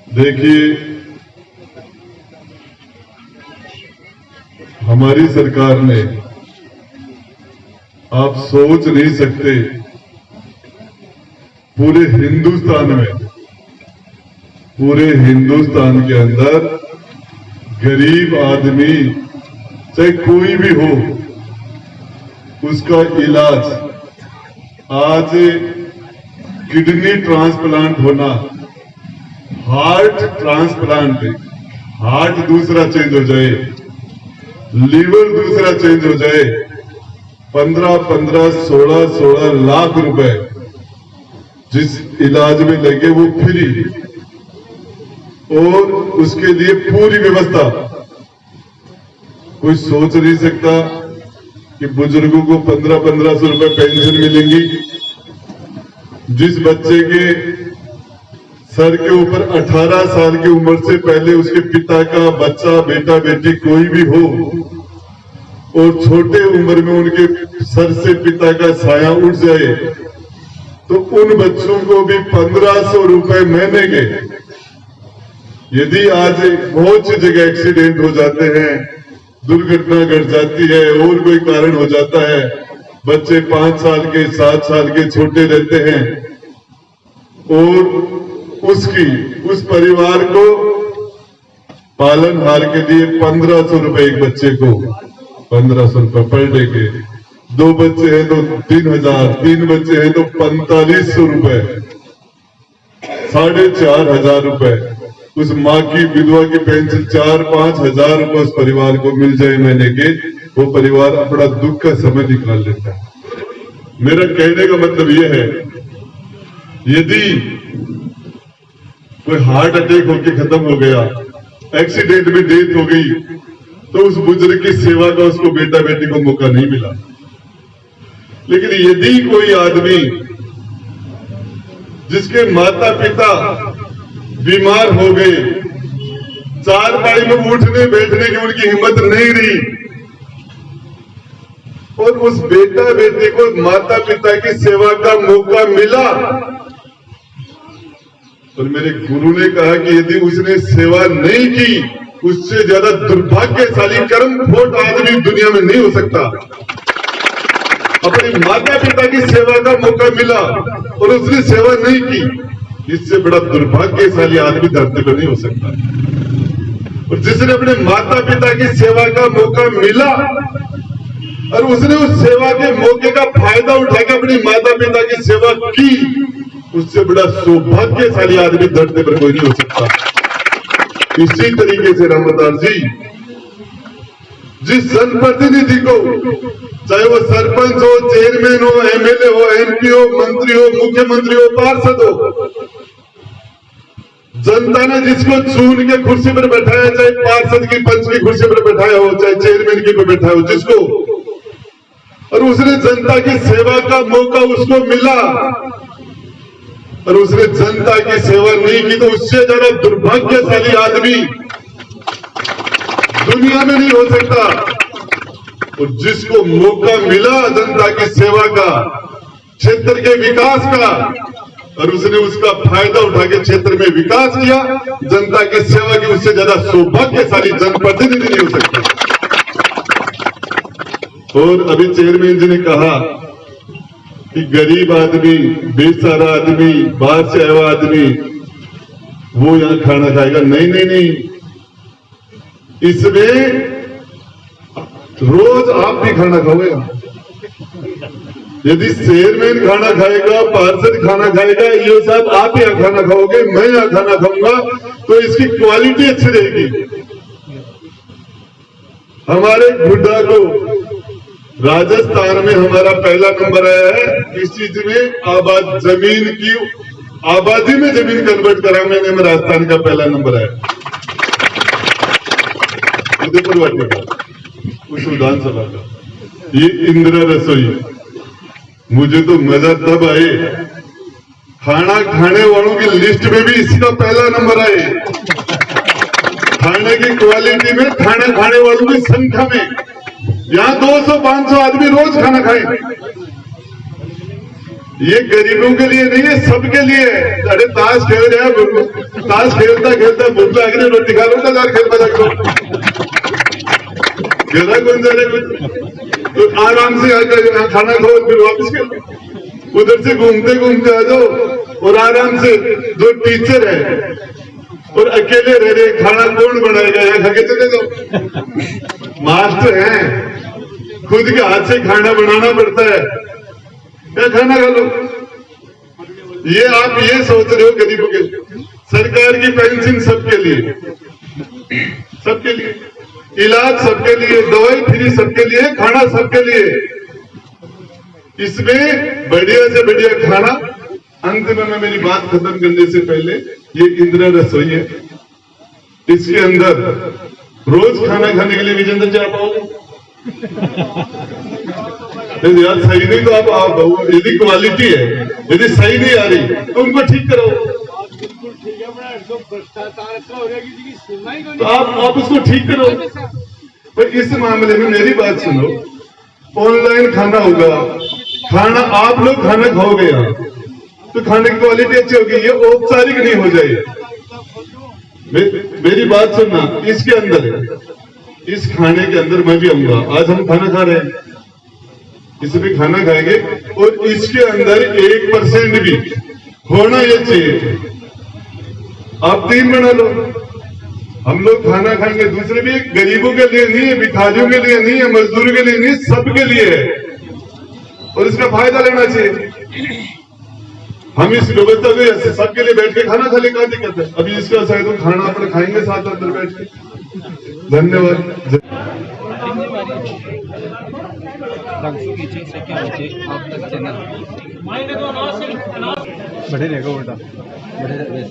देखिए, हमारी सरकार ने, आप सोच नहीं सकते, पूरे हिंदुस्तान के अंदर गरीब आदमी चाहे कोई भी हो, उसका इलाज, आज किडनी ट्रांसप्लांट होना, हार्ट ट्रांसप्लांट, हार्ट दूसरा चेंज हो जाए, लीवर दूसरा चेंज हो जाए, 15-15, 16-16 लाख रुपए जिस इलाज में लगे वो फ्री, और उसके लिए पूरी व्यवस्था। कोई सोच नहीं सकता कि बुजुर्गों को 1500 रुपए पेंशन मिलेंगी। जिस बच्चे के सर के ऊपर 18 साल की उम्र से पहले उसके पिता का बच्चा, बेटा बेटी कोई भी हो, और छोटे उम्र में उनके सर से पिता का साया उठ जाए, तो उन बच्चों को भी 1500 रुपए महीने के। यदि आज बहुत सी जगह एक्सीडेंट हो जाते हैं, दुर्घटना घट जाती है, और कोई कारण हो जाता है, बच्चे 5 साल के, 7 साल के छोटे रहते हैं, और उस परिवार को पालनहार के लिए 1500 रुपए एक बच्चे को, 1500 रुपए पर डे के। 2 बच्चे हैं तो 3000, 3 बच्चे हैं तो 4500 रुपए, 4500 रुपए उस माँ की, विधवा की पेंशन 4-5 हजार रुपए उस परिवार को मिल जाए महीने के, वो परिवार अपना दुख का समय निकाल लेता है। मेरा कहने का मतलब यह है, यदि कोई हार्ट अटैक होकर खत्म हो गया, एक्सीडेंट में डेथ हो गई, तो उस बुजुर्ग की सेवा का उसको बेटा बेटी को मौका नहीं मिला। लेकिन यदि कोई आदमी जिसके माता पिता बीमार हो गए, चारपाई में उठने बैठने की उनकी हिम्मत नहीं रही, और उस बेटा बेटे को माता पिता की सेवा का मौका मिला, और मेरे गुरु ने कहा कि यदि उसने सेवा नहीं की, उससे ज्यादा दुर्भाग्यशाली कर्म खोट आदमी दुनिया में नहीं हो सकता। अपनी माता पिता की सेवा का मौका मिला और उसने सेवा नहीं की, इससे बड़ा दुर्भाग्यशाली आदमी धरती पर नहीं हो सकता। और जिसने अपने माता पिता की सेवा का मौका मिला और उसने उस सेवा के मौके का फायदा उठाकर अपनी माता पिता की सेवा की, उससे बड़ा सौभाग्यशाली आदमी धरती पर कोई नहीं हो सकता। इसी तरीके से रामदास जी जिस जनप्रतिनिधि को, चाहे वो सरपंच हो, चेयरमैन हो, एमएलए हो, एमपी हो, मंत्री हो, मुख्यमंत्री हो, पार्षद हो, जनता ने जिसको चुन के कुर्सी पर बैठाया, चाहे पार्षद की, पंच की कुर्सी पर बैठाया हो, चाहे चेयरमैन की पर बैठाया हो, जिसको, और उसने जनता की सेवा का मौका उसको मिला और उसने जनता की सेवा नहीं की, तो उससे ज्यादा दुर्भाग्यशाली आदमी दुनिया में नहीं हो सकता। और जिसको मौका मिला जनता की सेवा का, क्षेत्र के विकास का, और उसने उसका फायदा उठा के क्षेत्र में विकास किया, जनता की सेवा की, उससे ज्यादा सौभाग्यशाली जनप्रतिनिधि नहीं हो सकता। और अभी चेयरमैन जी ने कहा कि गरीब आदमी, बेचारा आदमी, बाहर से आया हुआ आदमी, वो यहां खाना खाएगा। नहीं, इसमें रोज आप भी खाना खाओगे। यदि चेयरमैन खाना खाएगा, पार्षद खाना खाएगा, ये साहब आप यहाँ खाना खाओगे, मैं यहाँ खाना खाऊंगा, तो इसकी क्वालिटी अच्छी रहेगी। हमारे गुड्डा को राजस्थान में हमारा पहला नंबर आया है, इस चीज में आबाद जमीन की आबादी में जमीन कन्वर्ट करा मैंने, में राजस्थान का पहला नंबर आया, उदयपुर वाटी का, उस विधानसभा का। ये इंदिरा रसोई, मुझे तो मजा तब आए, खाना खाने वालों की लिस्ट में भी इसका पहला नंबर आए, खाने की क्वालिटी में, खाना खाने वालों की संख्या में। यहाँ 200-500 आदमी रोज खाना खाए, ये गरीबों के लिए नहीं है, सबके लिए है। अरे ताश खेल रहे हैं, ताश खेलता खेलता भूख लग रही, रोटी खा लो यार, खेल बजा करो, गला कौन जाने कुछ, तो आराम से आकर खाना खाओ, फिर वापस खेलो। उधर से घूमते घूमते आ जाओ, और आराम से जो टीचर है और अकेले रह रहे, खाना कौन बनाएगा, यहाँ खा के चले जाओ। मास्टर हैं, खुद के हाथ से खाना बनाना पड़ता है, क्या खाना खा लो। ये आप ये सोच रहे हो गरीबों के, सरकार की पेंशन सबके लिए, सबके लिए, इलाज सबके लिए, दवाई फ्री सबके लिए, खाना सबके लिए। इसमें बढ़िया से बढ़िया खाना। अंत में मैं मेरी बात खत्म करने से पहले, ये इंदिरा रसोई है, इसके अंदर रोज खाना खाने के लिए विजेंद्र जी आप आओगे? यार सही नहीं तो आप यदि क्वालिटी है, यदि सही नहीं आ रही तो उनको ठीक करो, तो आप उसको ठीक करो। पर इस मामले में मेरी बात सुनो, ऑनलाइन खाना होगा, खाना आप लोग खाना खाओगे यहाँ, तो खाने की क्वालिटी अच्छी होगी, ये औपचारिक नहीं हो जाएगी। मेरी बात सुनना, इसके अंदर, इस खाने के अंदर मैं भी आऊंगा, आज हम खाना खा रहे हैं, इसमें खाना खाएंगे, और इसके अंदर 1% भी होना ये चाहिए। आप 3 बना लो, हम लोग खाना खाएंगे, दूसरे भी, गरीबों के लिए नहीं है, भिखारियों के लिए नहीं है, मजदूरों के लिए नहीं, सबके लिए है, और इसका फायदा लेना चाहिए। हम इस व्यवस्था को सबके लिए बैठ के खाना खा ले, क्या दिक्कत है? अभी इसका शायद तो खाना अपने खाएंगे साथ अंदर बैठ के। धन्यवाद। बढ़े रहेगा उल्टा, बढ़े रहेगा।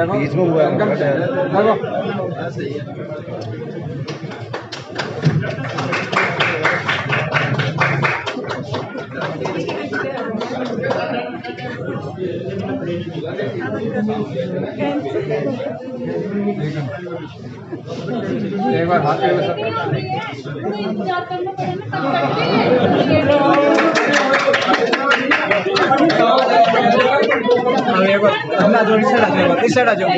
बीच में हुआ एक बार हाथ पे इस साइड आ जाओ।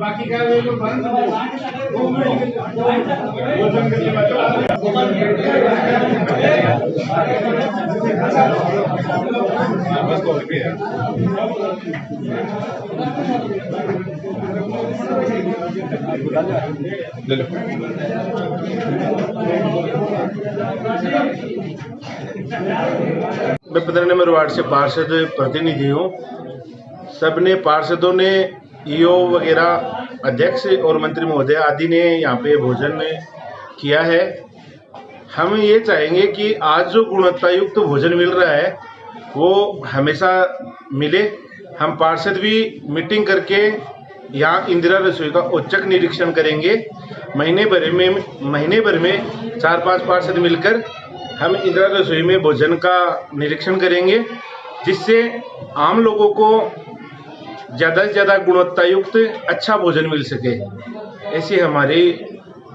बाकी क्या ले लो। मैं 15 नंबर वार्ड से पार्षद प्रतिनिधि हूँ। सबने पार्षदों ने ईओ वगैरह अध्यक्ष और मंत्री महोदय आदि ने यहाँ पे भोजन किया है। हम ये चाहेंगे कि आज जो गुणवत्ता युक्त भोजन मिल रहा है वो हमेशा मिले। हम पार्षद भी मीटिंग करके यहाँ इंदिरा रसोई का औचक निरीक्षण करेंगे। महीने भर में 4-5 पार्षद मिलकर हम इंदिरा रसोई में भोजन का निरीक्षण करेंगे, जिससे आम लोगों को ज़्यादा से ज़्यादा गुणवत्ता युक्त अच्छा भोजन मिल सके। ऐसी हमारी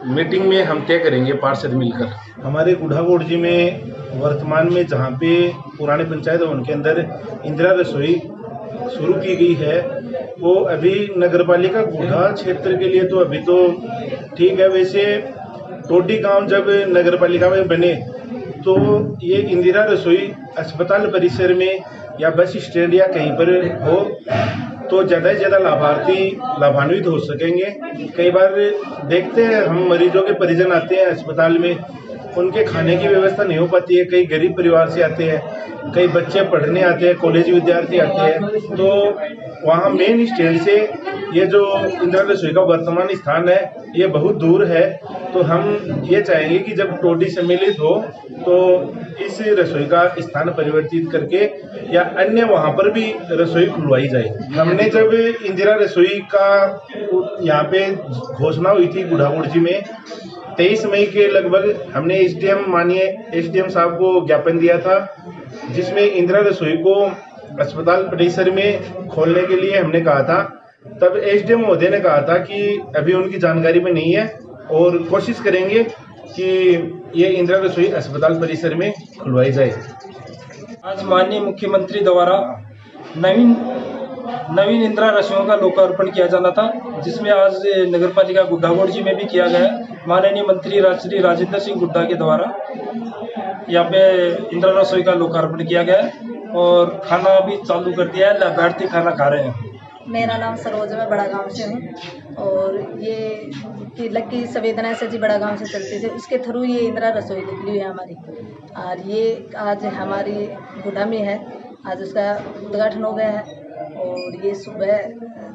मीटिंग में हम तय करेंगे पार्षद मिलकर। हमारे गुढ़ागोड़ जी में वर्तमान में जहाँ पे पुराने पंचायत भवन के अंदर इंदिरा रसोई शुरू की गई है, वो अभी नगर पालिका गुढ़ा क्षेत्र के लिए तो अभी तो ठीक है। वैसे टोडी गांव जब नगर पालिका में बने तो ये इंदिरा रसोई अस्पताल परिसर में या बस स्टैंड या कहीं पर हो तो ज़्यादा से ज़्यादा लाभार्थी लाभान्वित हो सकेंगे। कई बार देखते हैं हम मरीजों के परिजन आते हैं अस्पताल में, उनके खाने की व्यवस्था नहीं हो पाती है। कई गरीब परिवार से आते हैं, कई बच्चे पढ़ने आते हैं, कॉलेज विद्यार्थी आते हैं, तो वहाँ मेन स्टैंड से ये जो इंदिरा रसोई का वर्तमान स्थान है ये बहुत दूर है। तो हम ये चाहेंगे कि जब टोडी सम्मिलित हो तो इस रसोई का स्थान परिवर्तित करके या अन्य वहाँ पर भी रसोई खुलवाई जाए। हमने जब इंदिरा रसोई का यहाँ पे घोषणा हुई थी गुढ़ागोड़ जी में 23 मई के लगभग, हमने एसडीएम साहब को ज्ञापन दिया था, जिसमें इंदिरा रसोई को अस्पताल परिसर में खोलने के लिए हमने कहा था। तब एसडीएम महोदय ने कहा था कि अभी उनकी जानकारी में नहीं है और कोशिश करेंगे कि ये इंदिरा रसोई अस्पताल परिसर में खुलवाई जाए। आज माननीय मुख्यमंत्री द्वारा नवीन इंदिरा रसोइयों का लोकार्पण किया जाना था, जिसमें आज नगरपालिका गुढ़ागोड़ जी में भी किया गया। माननीय मंत्री श्री राजेंद्र सिंह गुड्डा के द्वारा यहाँ पे इंदिरा रसोई का लोकार्पण किया गया और खाना भी चालू कर दिया है, लाभार्थी खाना खा रहे हैं। मेरा नाम सरोज, मैं बड़ा गांव से हूँ और ये लकी संवेदना से जी बड़ा गांव से चलती थी, उसके थ्रू ये इंदिरा रसोई निकली हुई है हमारी। और ये आज हमारी गुढ़ा में है, आज उसका उद्घाटन हो गया है और ये सुबह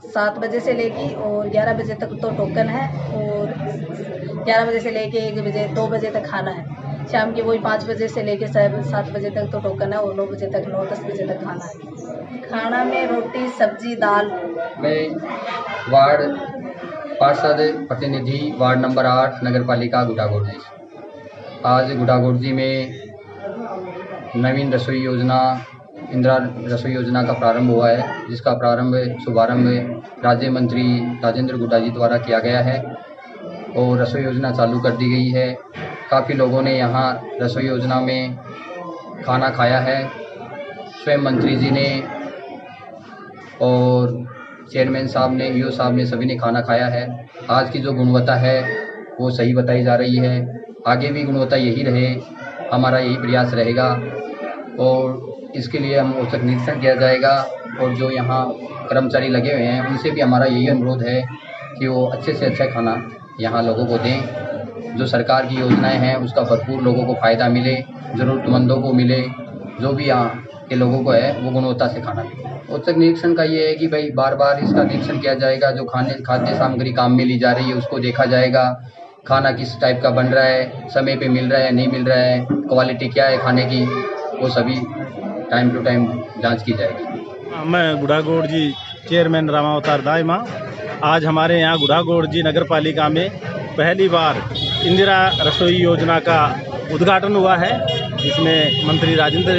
7 बजे से लेके और 11 बजे तक तो टोकन है और 11 बजे से लेके 1 बजे 2 बजे तक खाना है। शाम के वही 5 बजे से लेके 7 बजे तक तो टोकन है और 9 बजे तक 9-10 बजे तक खाना है। खाना में रोटी सब्जी दाल। मैं वार्ड पार्षद प्रतिनिधि वार्ड नंबर 8 नगर पालिका गुढ़ागोड़ जी। आज गुढ़ागोड़ जी में नवीन रसोई योजना इंदिरा रसोई योजना का प्रारंभ हुआ है, जिसका शुभारंभ राज्य मंत्री राजेंद्र गुड्डा जी द्वारा किया गया है और रसोई योजना चालू कर दी गई है। काफ़ी लोगों ने यहाँ रसोई योजना में खाना खाया है। स्वयं मंत्री जी ने और चेयरमैन साहब ने, ईओ साहब ने, सभी ने खाना खाया है। आज की जो गुणवत्ता है वो सही बताई जा रही है। आगे भी गुणवत्ता यही रहे, हमारा यही प्रयास रहेगा और इसके लिए हम औचक निरीक्षण किया जाएगा। और जो यहाँ कर्मचारी लगे हुए हैं उनसे भी हमारा यही अनुरोध है कि वो अच्छे से अच्छा खाना यहाँ लोगों को दें। जो सरकार की योजनाएं हैं उसका भरपूर लोगों को फ़ायदा मिले, ज़रूरतमंदों को मिले, जो भी यहाँ के लोगों को है वो गुणवत्ता से खाना मिले। औचक निरीक्षण का ये है कि भाई बार बार इसका निरीक्षण किया जाएगा। जो खाद्य सामग्री काम में ली जा रही है उसको देखा जाएगा, खाना किस टाइप का बन रहा है, समय पे मिल रहा है नहीं मिल रहा है, क्वालिटी क्या है खाने की, वो सभी टाइम टू टाइम जांच की जाएगी। मैं गुढ़ागोड़ जी चेयरमैन रामावतार दाइमा। आज हमारे यहाँ गुढ़ागोड़ जी नगर पालिका में पहली बार इंदिरा रसोई योजना का उद्घाटन हुआ है, जिसमें मंत्री राजेंद्र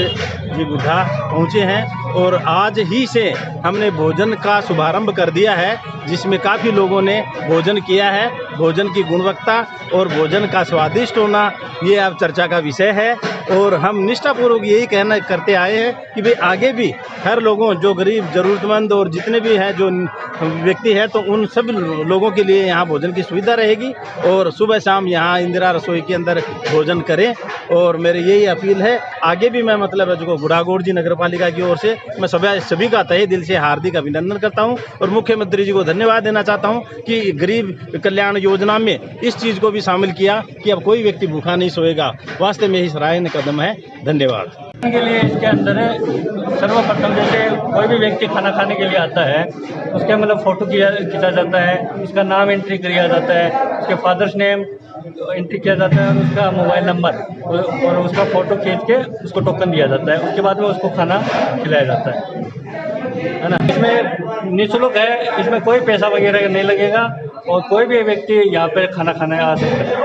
जी गुड्डा पहुँचे हैं और आज ही से हमने भोजन का शुभारंभ कर दिया है, जिसमें काफ़ी लोगों ने भोजन किया है। भोजन की गुणवत्ता और भोजन का स्वादिष्ट होना ये अब चर्चा का विषय है और हम निष्ठापूर्वक यही कहना करते आए हैं कि भाई आगे भी हर लोगों, जो गरीब ज़रूरतमंद और जितने भी हैं जो व्यक्ति हैं, तो उन सब लोगों के लिए यहाँ भोजन की सुविधा रहेगी और सुबह शाम यहाँ इंदिरा रसोई के अंदर भोजन करें। और मेरी यही अपील है, आगे भी मैं जो गुढ़ागोड़ जी नगर पालिका की ओर से मैं सभी का तहे दिल से हार्दिक अभिनंदन करता हूँ और मुख्यमंत्री जी को धन्यवाद देना चाहता हूँ कि गरीब कल्याण योजना में इस चीज़ को भी शामिल किया कि अब कोई व्यक्ति भूखा नहीं सोएगा। वास्तव में ही सराहनीय कदम है। धन्यवाद। के लिए इसके अंदर सर्वप्रथम जैसे कोई भी व्यक्ति खाना खाने के लिए आता है उसके मतलब फ़ोटो खींचा जाता है, उसका नाम एंट्री किया जाता है, उसके फादर्स नेम एंट्री किया जाता है और उसका मोबाइल नंबर और उसका फ़ोटो खींच के उसको टोकन दिया जाता है। उसके बाद में उसको खाना खिलाया जाता है ना। इसमें निःशुल्क है, इसमें कोई पैसा वगैरह नहीं लगेगा और कोई भी व्यक्ति यहाँ पर खाना खाने आ सकता है।